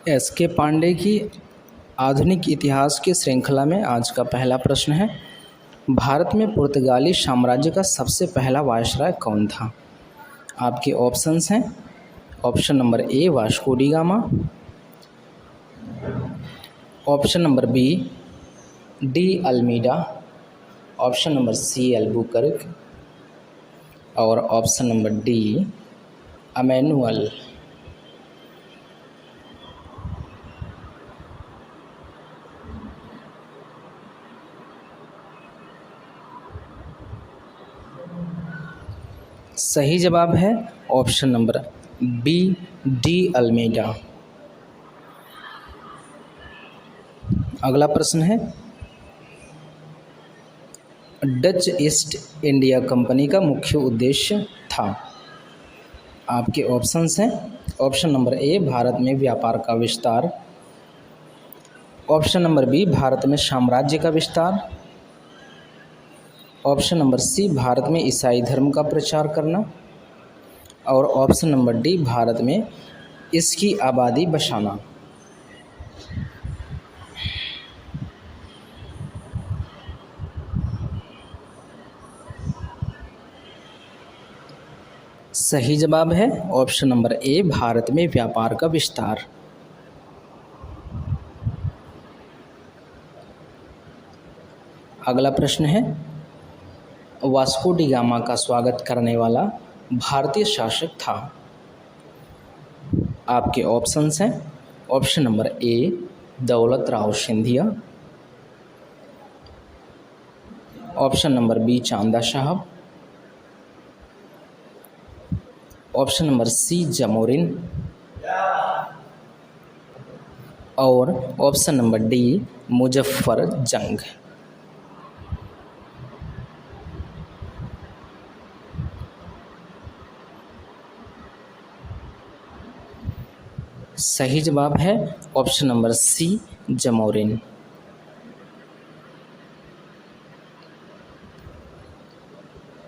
S के पांडे की आधुनिक इतिहास की श्रृंखला में आज का पहला प्रश्न है। भारत में पुर्तगाली साम्राज्य का सबसे पहला वायसराय कौन था? आपके ऑप्शंस हैं। Option number A Vasco da Gama, option number B de Almeida, option number C Albuquerque और ऑप्शन नंबर डी अमैनुअल। सही जवाब है option number B de Almeida. अगला प्रश्न है, डच ईस्ट इंडिया कंपनी का मुख्य उद्देश्य था? आपके ऑप्शंस हैं। ऑप्शन नंबर ए भारत में व्यापार का विस्तार, ऑप्शन नंबर बी भारत में साम्राज्य का विस्तार, ऑप्शन नंबर सी भारत में ईसाई धर्म का प्रचार करना और ऑप्शन नंबर डी भारत में इसकी आबादी बसाना। सही जवाब है ऑप्शन नंबर ए भारत में व्यापार का विस्तार। अगला प्रश्न है, वास्को डी गामा का स्वागत करने वाला भारतीय शासक था? आपके ऑप्शंस हैं। Option number A Daulat Rao Scindia, option number B Chanda Sahib, option number सी जमोरिन और ऑप्शन नंबर डी मुजफ्फर जंग। सही जवाब है ऑप्शन नंबर सी जमोरिन।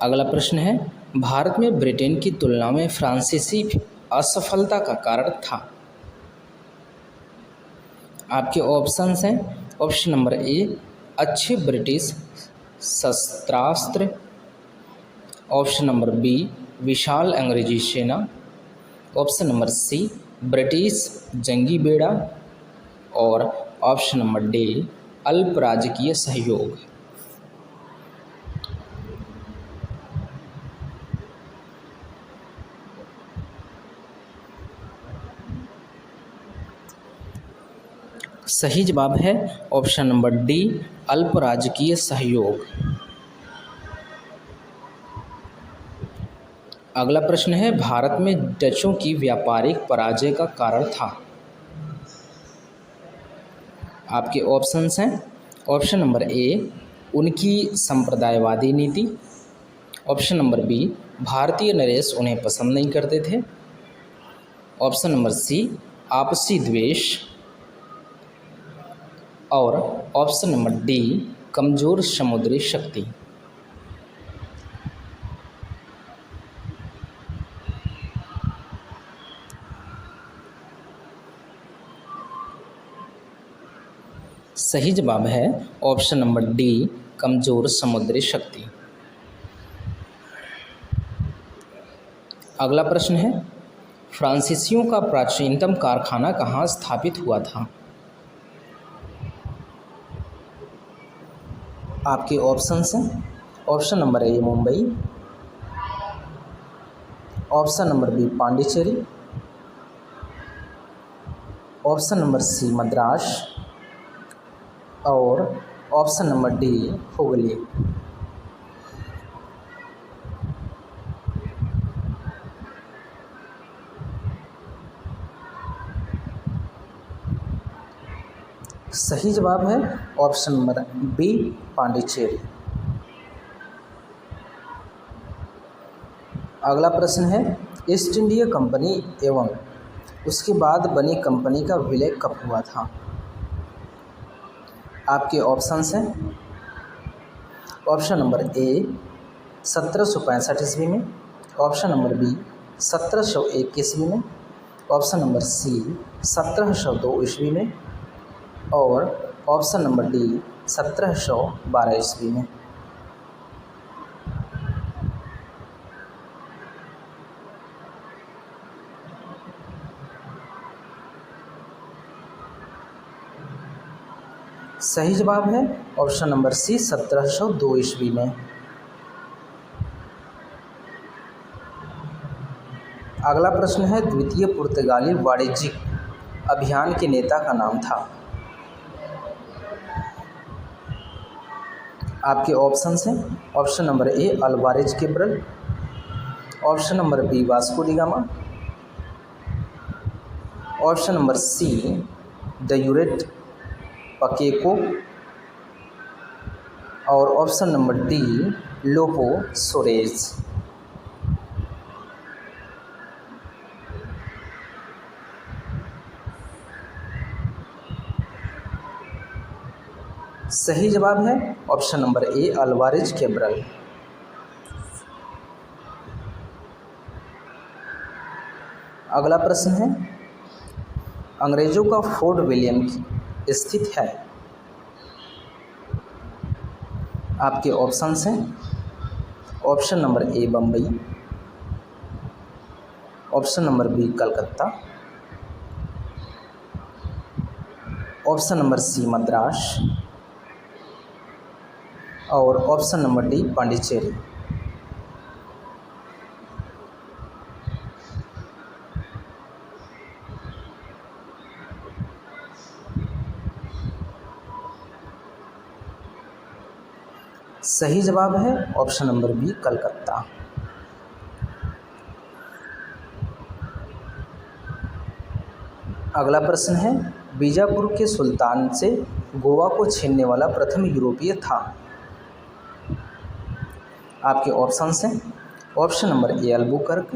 अगला प्रश्न है, भारत में ब्रिटेन की तुलना में फ्रांसीसी असफलता का कारण था? आपके ऑप्शंस हैं। ऑप्शन नंबर ए अच्छे ब्रिटिश शस्त्रास्त्र, ऑप्शन नंबर बी विशाल अंग्रेजी सेना, ऑप्शन नंबर सी ब्रिटिश जंगी बेड़ा और ऑप्शन नंबर डी अल्प राजकीय सहयोग। सही जवाब है ऑप्शन नंबर डी अल्प राजकीय सहयोग। अगला प्रश्न है, भारत में डचों की व्यापारिक पराजय का कारण था? आपके ऑप्शंस हैं। ऑप्शन नंबर ए उनकी संप्रदायवादी नीति, ऑप्शन नंबर बी भारतीय नरेश उन्हें पसंद नहीं करते थे, ऑप्शन नंबर सी आपसी द्वेष और ऑप्शन नंबर डी कमज़ोर समुद्री शक्ति। सही जवाब है ऑप्शन नंबर डी कमज़ोर समुद्री शक्ति। अगला प्रश्न है, फ्रांसीसियों का प्राचीनतम कारखाना कहाँ स्थापित हुआ था? आपके ऑप्शंस हैं। Option number A Mumbai, option number B Pondicherry, option number C Madras और ऑप्शन नंबर डी हुगली। सही जवाब है ऑप्शन नंबर बी पांडिचेरी। अगला प्रश्न है, ईस्ट इंडिया कंपनी एवं उसके बाद बनी कंपनी का विलय कब हुआ था? आपके ऑप्शंस हैं। ऑप्शन नंबर ए 1765 ईस्वी में, ऑप्शन नंबर बी 1701 ईस्वी में, ऑप्शन नंबर सी 1702 ईस्वी में और ऑप्शन नंबर डी 1712 ईस्वी में। सही जवाब है ऑप्शन नंबर सी 1702 ईस्वी में। अगला प्रश्न है द्वितीय पुर्तगाली वाणिज्यिक अभियान के नेता का नाम था। आपके ऑप्शंस हैं option number A Alvares Cabral, option number B Vasco da Gama, option number C Duarte Pacheco और option number D Lopo Soares. सही जवाब है option number A Alvares Cabral. अगला प्रश्न है अंग्रेजों का फोर्ट विलियम स्थित है। आपके ऑप्शंस हैं option number A Bombay, option number B Calcutta, option number C Madras और ऑप्शन नंबर डी पांडिचेरी। सही जवाब है ऑप्शन नंबर बी कलकत्ता। अगला प्रश्न है बीजापुर के सुल्तान से गोवा को छीनने वाला प्रथम यूरोपीय था। आपके ऑप्शंस हैं option number A Albuquerque,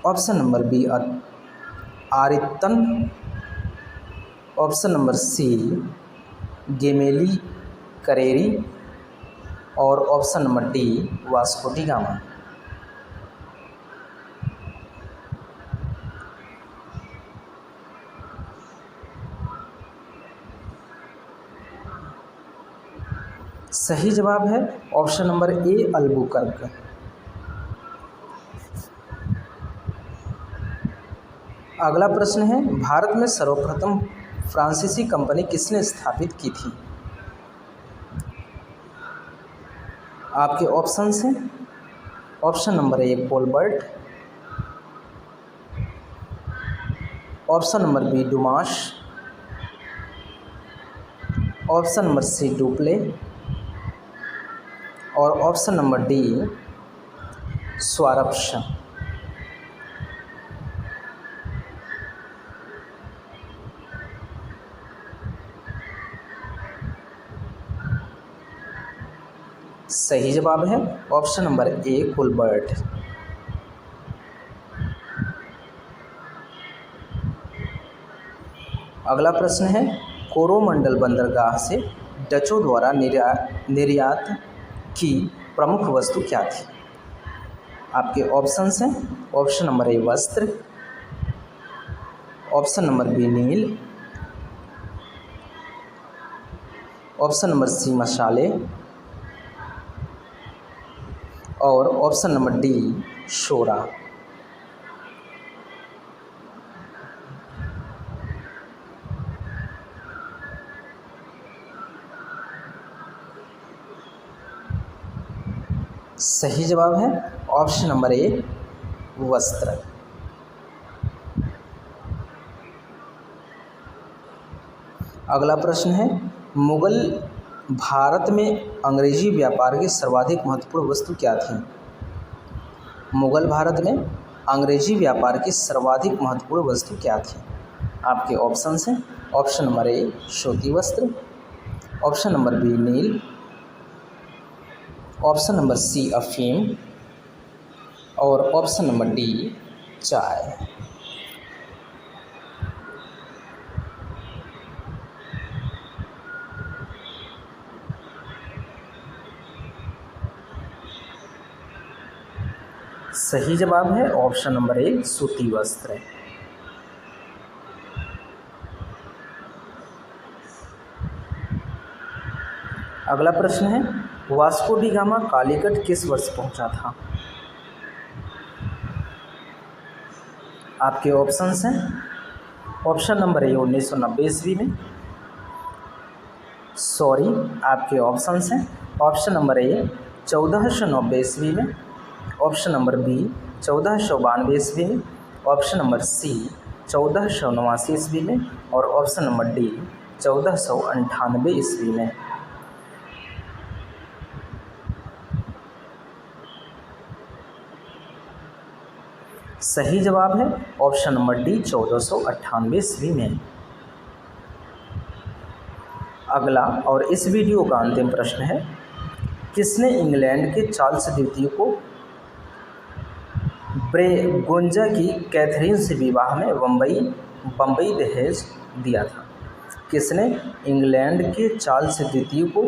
option number B आरित्तन, option number C Gemelli Careri और option number D Vasco da Gama. सही जवाब है ऑप्शन नंबर ए अल्बुकर्क। अगला प्रश्न है भारत में सर्वप्रथम फ्रांसीसी कंपनी किसने स्थापित की थी। आपके ऑप्शंस हैं option number A Colbert, option number B Dumas, option number C Dupleix और ऑप्शन नंबर डी स्वारप्श। सही जवाब है ऑप्शन नंबर ए कोलबर्ट। अगला प्रश्न है कोरोमंडल बंदरगाह से डचों द्वारा निर्यात की प्रमुख वस्तु क्या थी। आपके ऑप्शंस हैं ऑप्शन नंबर ए वस्त्र, option number B Neil, option number सी मसाले और ऑप्शन नंबर डी शोरा। सही जवाब है ऑप्शन नंबर ए वस्त्र। अगला प्रश्न है मुगल भारत में अंग्रेजी व्यापार की सर्वाधिक महत्वपूर्ण वस्तु क्या थी। मुगल भारत में अंग्रेजी व्यापार की सर्वाधिक महत्वपूर्ण वस्तु क्या थी। आपके ऑप्शंस हैं ऑप्शन नंबर ए सूती वस्त्र, option number B Neil, option number सी अफीम और ऑप्शन नंबर डी चाय। सही जवाब है ऑप्शन नंबर ए सूती वस्त्र। अगला प्रश्न है वास्को डी गामा कालीकट किस वर्ष पहुंचा था? आपके ऑप्शंस हैं ऑप्शन नंबर ए 1990 ईस्वी में, आपके ऑप्शंस हैं ऑप्शन नंबर ए 1490 ईस्वी में, ऑप्शन नंबर बी 1492 ईस्वी में, ऑप्शन नंबर सी 1489 ईस्वी में और ऑप्शन नंबर डी 1498 ईस्वी में। सही जवाब है ऑप्शन नंबर डी 1498 ईस्वी में। अगला और इस वीडियो का अंतिम प्रश्न है किसने इंग्लैंड के चार्ल्स द्वितीय को ब्रेगोंजा की कैथरीन से विवाह में बम्बई दहेज दिया था? किसने इंग्लैंड के चार्ल्स द्वितीय को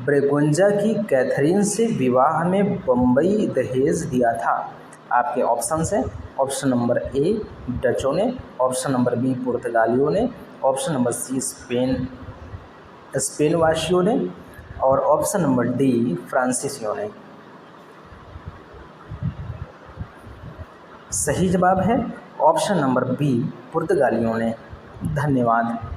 ब्रेगोंजा की कैथरीन से विवाह में बम्बई दहेज दिया था? आपके ऑप्शंस हैं ऑप्शन नंबर ए डचों ने, ऑप्शन नंबर बी पुर्तगालियों ने, ऑप्शन नंबर सी स्पेन वासियों ने और ऑप्शन नंबर डी फ्रांसीसियों ने। सही जवाब है ऑप्शन नंबर बी पुर्तगालियों ने। धन्यवाद।